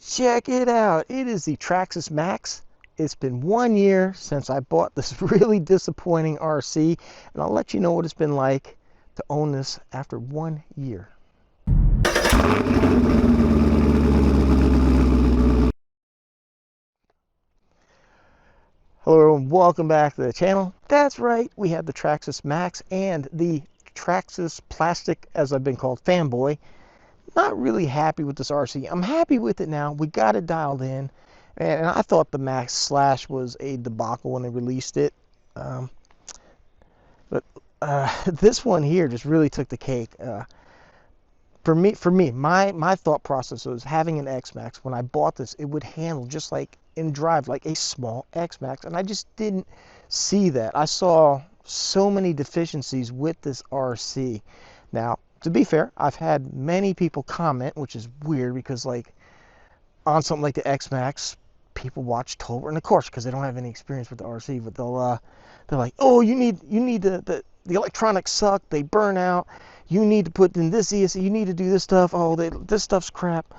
Check it out. It is the Traxxas Maxx. It's been 1 year since I bought this really disappointing RC, and I'll let you know what it's been like to own this after 1 year. Hello everyone, welcome back to the channel. That's right, we have the Traxxas Maxx and the Traxxas Plastic, as I've been called, fanboy. Not really happy with this RC. I'm happy with it now. We got it dialed in, and I thought the Max Slash was a debacle when they released it. But this one here just really took the cake. For me, my thought process was having an X-Max. When I bought this, it would handle just like in drive, like a small X-Max, and I just didn't see that. I saw so many deficiencies with this RC. Now, to be fair, I've had many people comment, which is weird because like on something like the X-Max, people watch Tolbert, and of course, because they don't have any experience with the RC, but they're like, oh, you need the electronics suck, they burn out, you need to put in this ESC, you need to do this stuff, oh, this stuff's crap.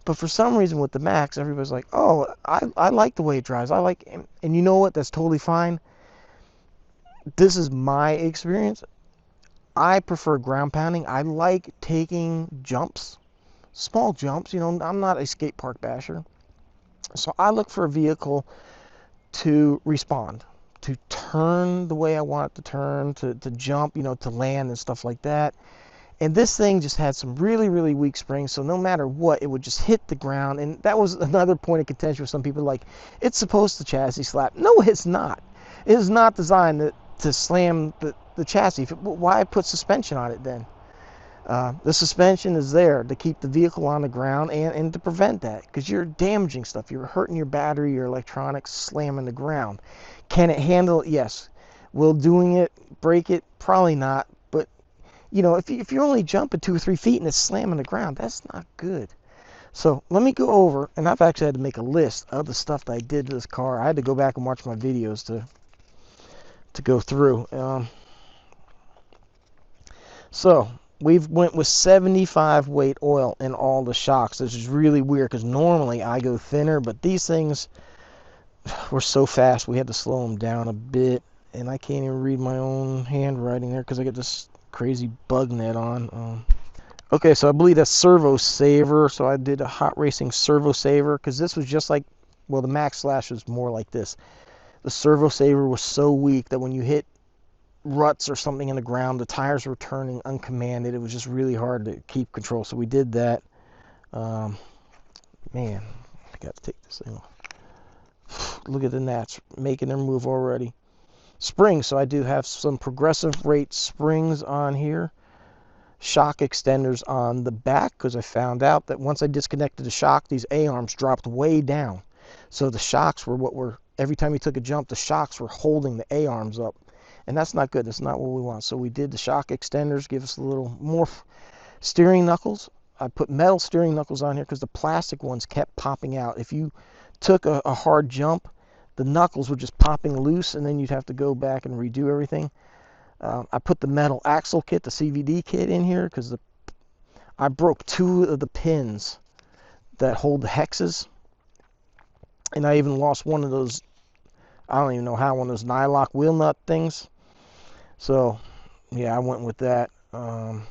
But for some reason with the Max, everybody's like, oh, I like the way it drives, I like, and you know what, that's totally fine. This is my experience. I prefer ground pounding. I like taking jumps, small jumps. You know, I'm not a skate park basher. So I look for a vehicle to respond, to turn the way I want it to turn, to jump, you know, to land and stuff like that. And this thing just had some really, really weak springs. So no matter what, it would just hit the ground. And that was another point of contention with some people. Like, it's supposed to chassis slap. No, it's not. It is not designed to slam the chassis. Why put suspension on it then? The suspension is there to keep the vehicle on the ground and to prevent that, because you're damaging stuff. You're hurting your battery, your electronics, slamming the ground. Can it handle it? Yes. Will doing it break it? Probably not. But you know, if you're only jumping 2 or 3 feet and it's slamming the ground, that's not good. So let me go over, and I've actually had to make a list of the stuff that I did to this car. I had to go back and watch my videos to go through. So we've went with 75 weight oil in all the shocks. This is really weird because normally I go thinner, but these things were so fast we had to slow them down a bit, and I can't even read my own handwriting there because I got this crazy bug net on. Okay, so I believe that's servo saver. So I did a hot racing servo saver because this was just like, well, the Max Slash was more like this. The servo saver was so weak that when you hit ruts or something in the ground, the tires were turning uncommanded. It was just really hard to keep control. So we did that. Man, I got to take this thing off. Look at the gnats making their move already. Springs. So I do have some progressive rate springs on here. Shock extenders on the back, because I found out that once I disconnected the shock, these A-arms dropped way down. So the shocks were what were, every time you took a jump, the shocks were holding the A-arms up. And that's not good. That's not what we want. So we did the shock extenders, give us a little more steering knuckles. I put metal steering knuckles on here because the plastic ones kept popping out. If you took a hard jump, the knuckles were just popping loose, and then you'd have to go back and redo everything. I put the metal axle kit, the CVD kit, in here because I broke 2 of the pins that hold the hexes. And I even lost one of those, I don't even know how, one of those nylock wheel nut things. So, yeah, I went with that. Now,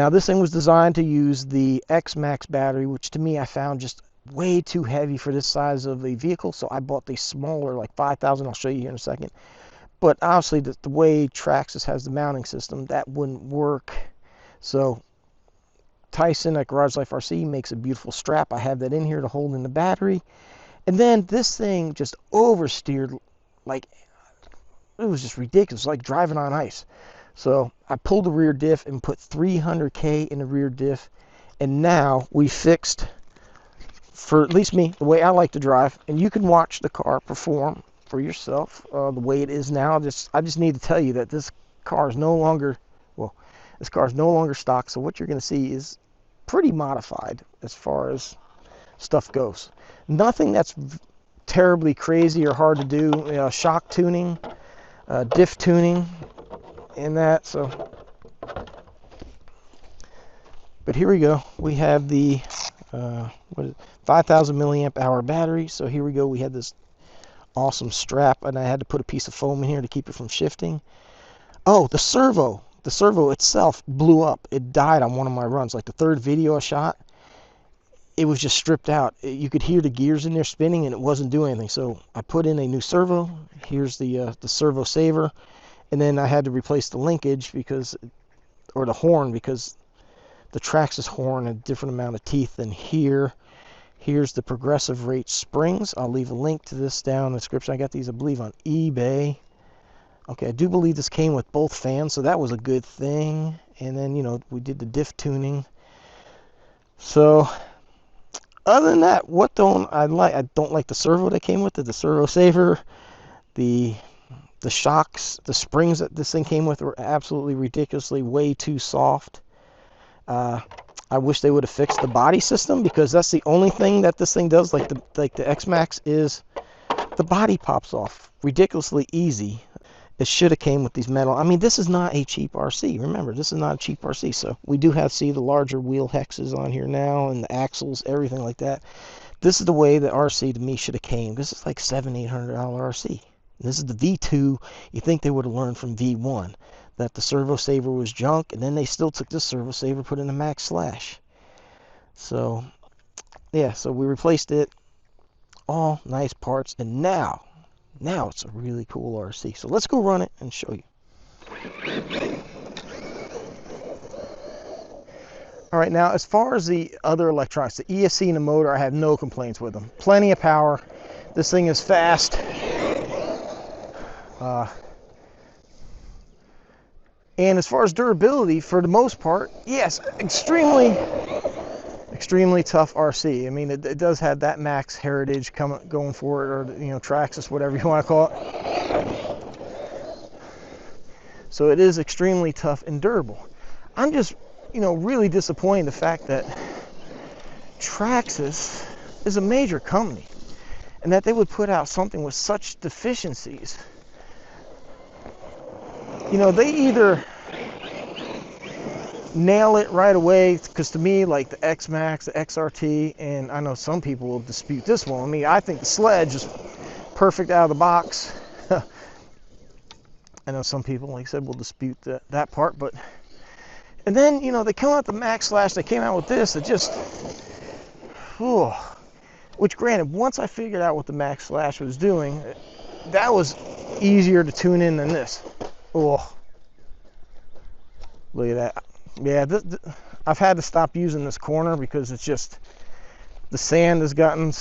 this thing was designed to use the X-Max battery, which to me I found just way too heavy for this size of a vehicle. So I bought the smaller, like 5,000. I'll show you here in a second. But obviously, the way Traxxas has the mounting system, that wouldn't work. So Tyson at Garage Life RC makes a beautiful strap. I have that in here to hold in the battery. And then this thing just oversteered, like, it was just ridiculous, like driving on ice. So I pulled the rear diff and put 300K in the rear diff. And now we fixed, for at least me, the way I like to drive. And you can watch the car perform for yourself the way it is now. I just need to tell you that this car is no longer, well, this car is no longer stock. So what you're going to see is pretty modified as far as stuff goes. Nothing that's terribly crazy or hard to do. Shock tuning, diff tuning, and that. So But here we go. We have the 5,000 milliamp hour battery. So here we go. We had this awesome strap, and I had to put a piece of foam in here to keep it from shifting. Oh, the servo itself blew up. It died on one of my runs. Like the third video I shot, it was just stripped out. You could hear the gears in there spinning, and it wasn't doing anything. So I put in a new servo. Here's the servo saver, and then I had to replace the linkage because, or the horn, because the Traxxas horn had a different amount of teeth than here. Here's the progressive rate springs. I'll leave a link to this down in the description. I got these, I believe, on eBay. Okay, I do believe this came with both fans, so that was a good thing. And then, you know, we did the diff tuning. So, other than that, what don't I like? I don't like the servo that came with it, the servo saver. The shocks, the springs that this thing came with were absolutely ridiculously way too soft. I wish they would have fixed the body system, because that's the only thing that this thing does, like the X-Maxx, is the body pops off ridiculously easy. It should have came with these metal. I mean, this is not a cheap RC. Remember, this is not a cheap RC. So we do have, see, the larger wheel hexes on here now, and the axles, everything like that. This is the way the RC to me should have came. This is like $700-800 RC. This is the V2. You think they would have learned from V1 that the servo saver was junk, and then they still took this servo saver, put in a Max Slash. So yeah, so we replaced it, all nice parts, and now it's a really cool RC. So let's go run it and show you. All right, now as far as the other electronics, the ESC and the motor, I have no complaints with them. Plenty of power. This thing is fast. And as far as durability, for the most part, yes, extremely tough RC. I mean, it does have that Max heritage going for it, or, you know, Traxxas, whatever you want to call it. So it is extremely tough and durable. I'm just, you know, really disappointed in the fact that Traxxas is a major company, and that they would put out something with such deficiencies. You know, they either nail it right away, because to me, like the X-Maxx, the XRT, and I know some people will dispute this one. I mean, I think the Sledge is perfect out of the box. I know some people, like I said, will dispute that part, but, and then, you know, they come out the Max Slash, they came out with this, it just, which granted, once I figured out what the Max Slash was doing, that was easier to tune in than this. Oh, look at that. Yeah, I've had to stop using this corner because it's just, the sand has gotten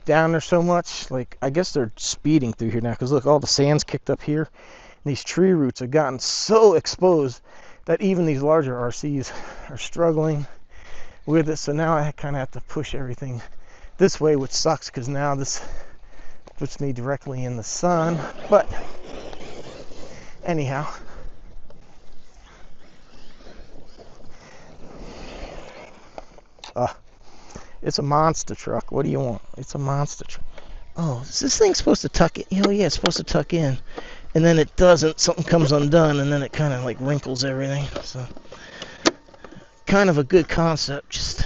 down there so much. Like, I guess they're speeding through here now, because look, all the sand's kicked up here. And these tree roots have gotten so exposed that even these larger RCs are struggling with it. So now I kind of have to push everything this way, which sucks, because now this puts me directly in the sun. But anyhow, it's a monster truck. What do you want? It's a monster truck. Oh, is this thing supposed to tuck it? You know, yeah, it's supposed to tuck in, and then it doesn't. Something comes undone, and then it kind of like wrinkles everything. So, kind of a good concept. Just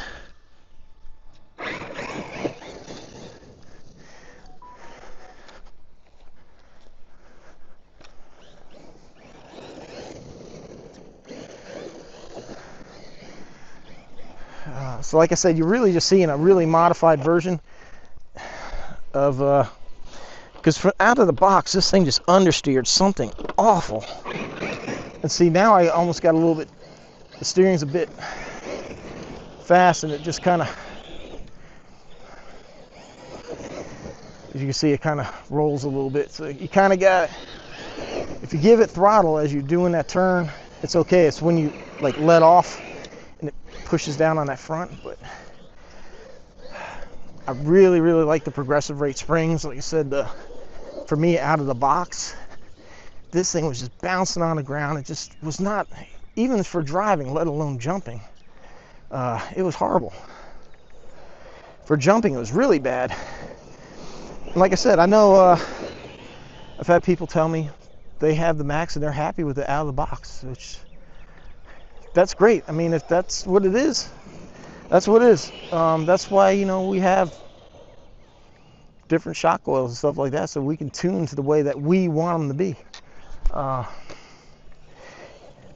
so like I said, you're really just seeing a really modified version of, because out of the box, this thing just understeered something awful. And see, now I almost got a little bit, the steering's a bit fast, and it just kind of, as you can see, it kind of rolls a little bit. So you kind of got, if you give it throttle as you're doing that turn, it's okay. It's when you like let off and it pushes down on that front. But I really like the progressive rate springs. Like I said, for me, out of the box, this thing was just bouncing on the ground. It just was not, even for driving, let alone jumping, it was horrible. For jumping, it was really bad. And like I said, I know I've had people tell me they have the Max and they're happy with it out of the box, which, that's great. I mean, if that's what it is, That's what it is. That's why, you know, we have different shock oils and stuff like that, so we can tune to the way that we want them to be.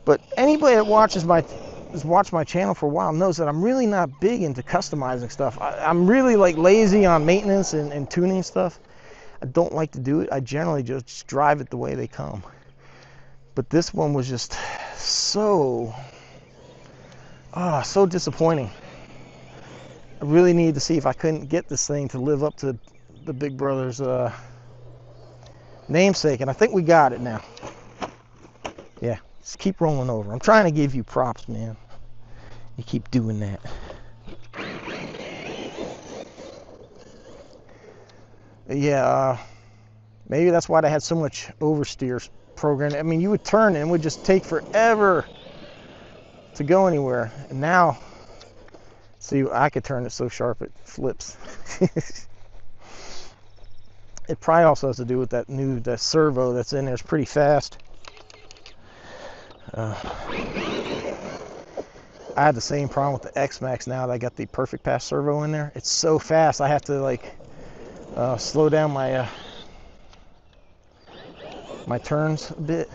But anybody that has watched my channel for a while knows that I'm really not big into customizing stuff. I'm really like lazy on maintenance and tuning stuff. I don't like to do it. I generally just drive it the way they come. But this one was just so disappointing. I really needed to see if I couldn't get this thing to live up to the Big Brother's namesake, and I think we got it now. Yeah, just keep rolling over. I'm trying to give you props, man. You keep doing that. Yeah, maybe that's why they had so much oversteer program. I mean, you would turn and it would just take forever to go anywhere. And now, see, I could turn it so sharp it flips. It probably also has to do with that servo that's in there. It's pretty fast. I had the same problem with the X Max now that I got the Perfect Pass servo in there. It's so fast, I have to like slow down my my turns a bit.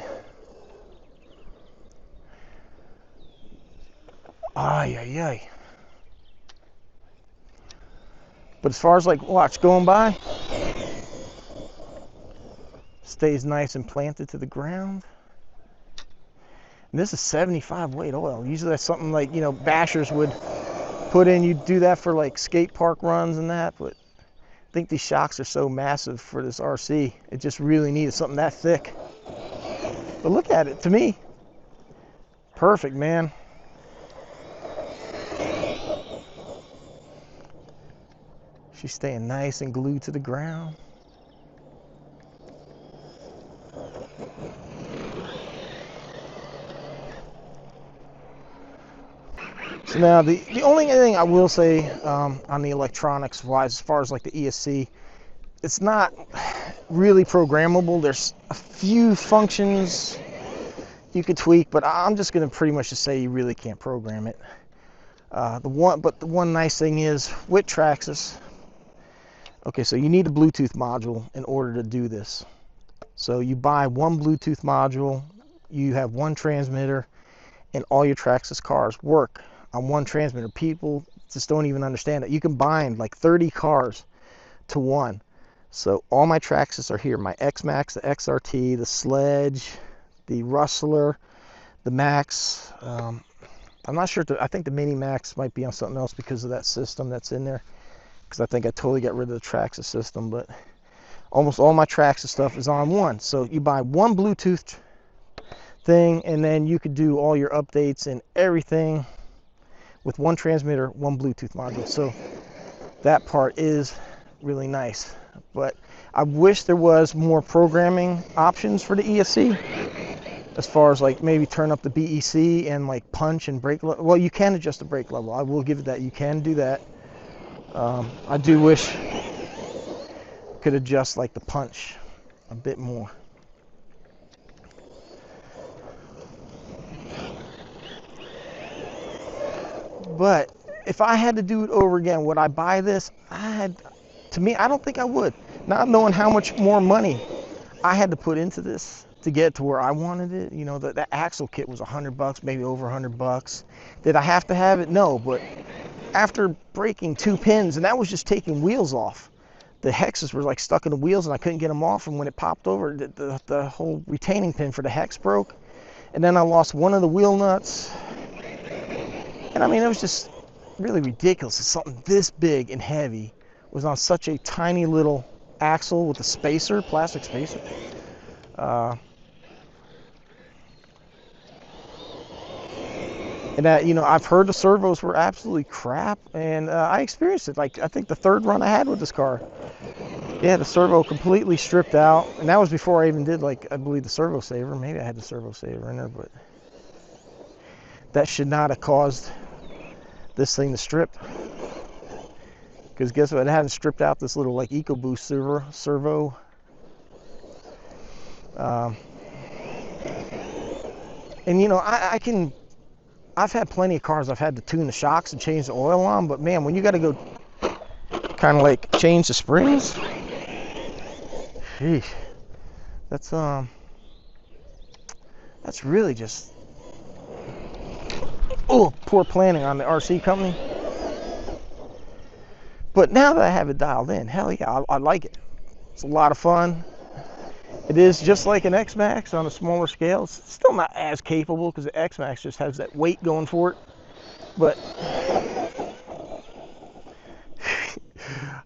Ay, ay, ay. But as far as like watch going by, stays nice and planted to the ground. And this is 75 weight oil. Usually that's something like, you know, bashers would put in. You do that for like skate park runs and that, but I think these shocks are so massive for this RC. It just really needed something that thick. But look at it, to me, perfect, man. She's staying nice and glued to the ground. So now the only thing I will say on the electronics wise, as far as like the ESC, it's not really programmable. There's a few functions you could tweak, but I'm just going to pretty much just say you really can't program it. The one nice thing is with Traxxas, okay, so you need a Bluetooth module in order to do this. So you buy one Bluetooth module, you have one transmitter, and all your Traxxas cars work on one transmitter. People just don't even understand it. You can bind like 30 cars to one. So all my Traxxas are here. My X Max, the XRT, the Sledge, the Rustler, the Max. I'm not sure. I think the Mini Max might be on something else because of that system that's in there. Because I think I totally got rid of the Traxxas system. But almost all my Traxxas stuff is on one. So you buy one Bluetooth thing, and then you could do all your updates and everything with one transmitter, one Bluetooth module. So that part is really nice. But I wish there was more programming options for the ESC, as far as like maybe turn up the BEC and like punch and brake level. Well, you can adjust the brake level. I will give it that. You can do that. I do wish could adjust like the punch a bit more. But if I had to do it over again, would I buy this? To me, I don't think I would. Not knowing how much more money I had to put into this to get to where I wanted it. You know, that axle kit was $100, maybe over $100. Did I have to have it? No, but after breaking 2 pins, and that was just taking wheels off. The hexes were like stuck in the wheels and I couldn't get them off, and when it popped over, the whole retaining pin for the hex broke. And then I lost one of the wheel nuts. And I mean, it was just really ridiculous. Something this big and heavy was on such a tiny little axle with a spacer, plastic spacer. And that, you know, I've heard the servos were absolutely crap, and I experienced it. Like, I think the third run I had with this car, yeah, the servo completely stripped out, and that was before I even did, like, I believe the servo saver. Maybe I had the servo saver in there, but that should not have caused this thing to strip. Because guess what? It hadn't stripped out this little like EcoBoost servo. And you know, I can I've had plenty of cars I've had to tune the shocks and change the oil on, but man, when you got to go kind of like change the springs, sheesh, that's really just, oh, poor planning on the RC company. But now that I have it dialed in, hell yeah, I like it. It's a lot of fun. It is just like an X-Max on a smaller scale. It's still not as capable because the X-Max just has that weight going for it. But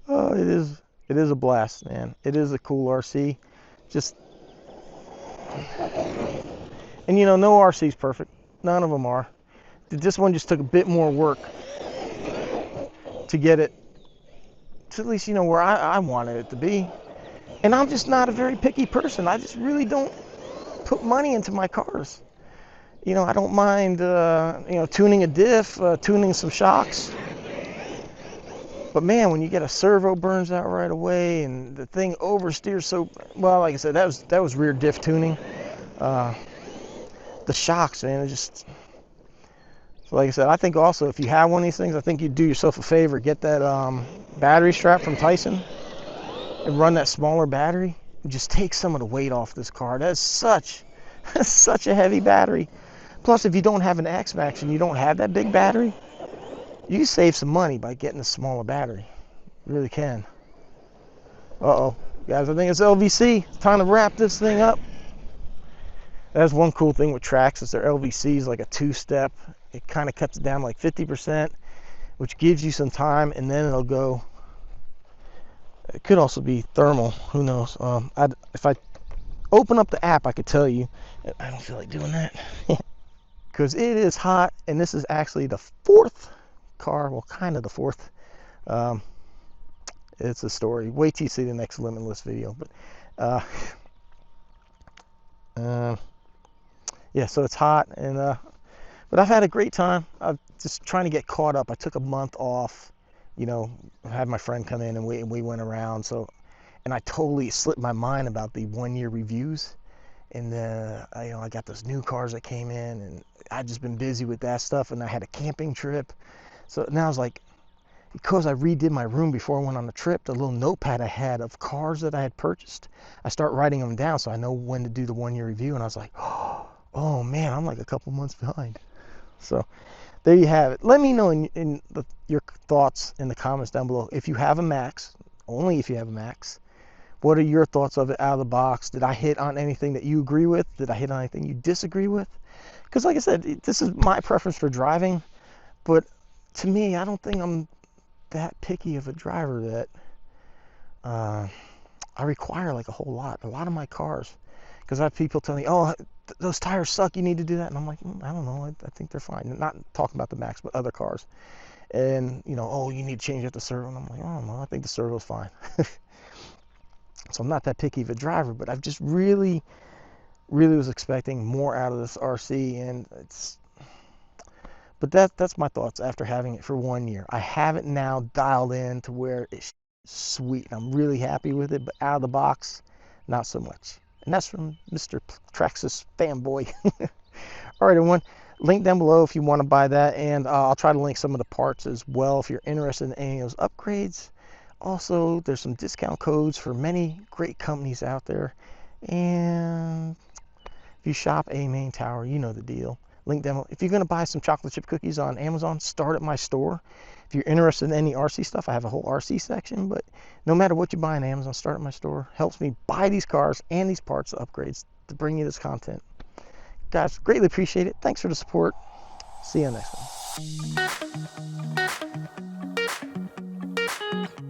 oh, it is a blast, man. It is a cool RC. Just, and you know, no RC is perfect. None of them are. This one just took a bit more work to get it to at least, you know, where I wanted it to be. And I'm just not a very picky person. I just really don't put money into my cars. You know, I don't mind, you know, tuning a diff, tuning some shocks. But man, when you get a servo burns out right away and the thing oversteers so well, like I said, that was rear diff tuning. The shocks, man, it just. So like I said, I think also if you have one of these things, I think you'd do yourself a favor. Get that battery strap from Tyson and run that smaller battery. And just take some of the weight off this car. That's such a heavy battery. Plus, if you don't have an X-Max and you don't have that big battery, you can save some money by getting a smaller battery. You really can. Uh-oh. Guys, I think it's LVC. It's time to wrap this thing up. That's one cool thing with Traxxas. Their LVC is like a two-step. It kind of cuts it down like 50%, which gives you some time, and then it'll go. It could also be thermal. Who knows? If I open up the app, I could tell you. I don't feel like doing that because it is hot, and this is actually the fourth car. Well, kind of the fourth. It's a story. Wait till you see the next Limitless video. But yeah, so it's hot, and but I've had a great time. I'm just trying to get caught up. I took a month off. You know, had my friend come in and we went around. So, and I totally slipped my mind about the 1 year reviews. And you know, I got those new cars that came in, and I've just been busy with that stuff. And I had a camping trip. So now I was like, because I redid my room before I went on the trip, the little notepad I had of cars that I had purchased, I start writing them down so I know when to do the 1 year review. And I was like, oh man, I'm like a couple months behind. So there you have it. Let me know your thoughts in the comments down below. If you have a Max, only if you have a Max, what are your thoughts of it out of the box? Did I hit on anything that you agree with? Did I hit on anything you disagree with? Because like I said, this is my preference for driving, but to me, I don't think I'm that picky of a driver that I require like a whole lot. A lot of my cars, because I have people telling me, oh, those tires suck, you need to do that. And I'm like, I don't know, I think they're fine. Not talking about the Max, but other cars. And, you know, oh, you need to change out the servo. And I'm like, I don't know, I think the servo's fine. So I'm not that picky of a driver, but I've just really was expecting more out of this RC. And but that's my thoughts after having it for 1 year. I have it now dialed in to where it's sweet. I'm really happy with it, but out of the box, not so much. And that's from Mr. Traxxas fanboy. All right, everyone. Link down below if you want to buy that. And I'll try to link some of the parts as well if you're interested in any of those upgrades. Also, there's some discount codes for many great companies out there. And if you shop A Main Tower, you know the deal. Link down below. If you're going to buy some chocolate chip cookies on Amazon, start at my store. If you're interested in any RC stuff, I have a whole RC section, but no matter what you buy on Amazon, start at my store. Helps me buy these cars and these parts, the upgrades, to bring you this content. Guys, greatly appreciate it. Thanks for the support. See you next one.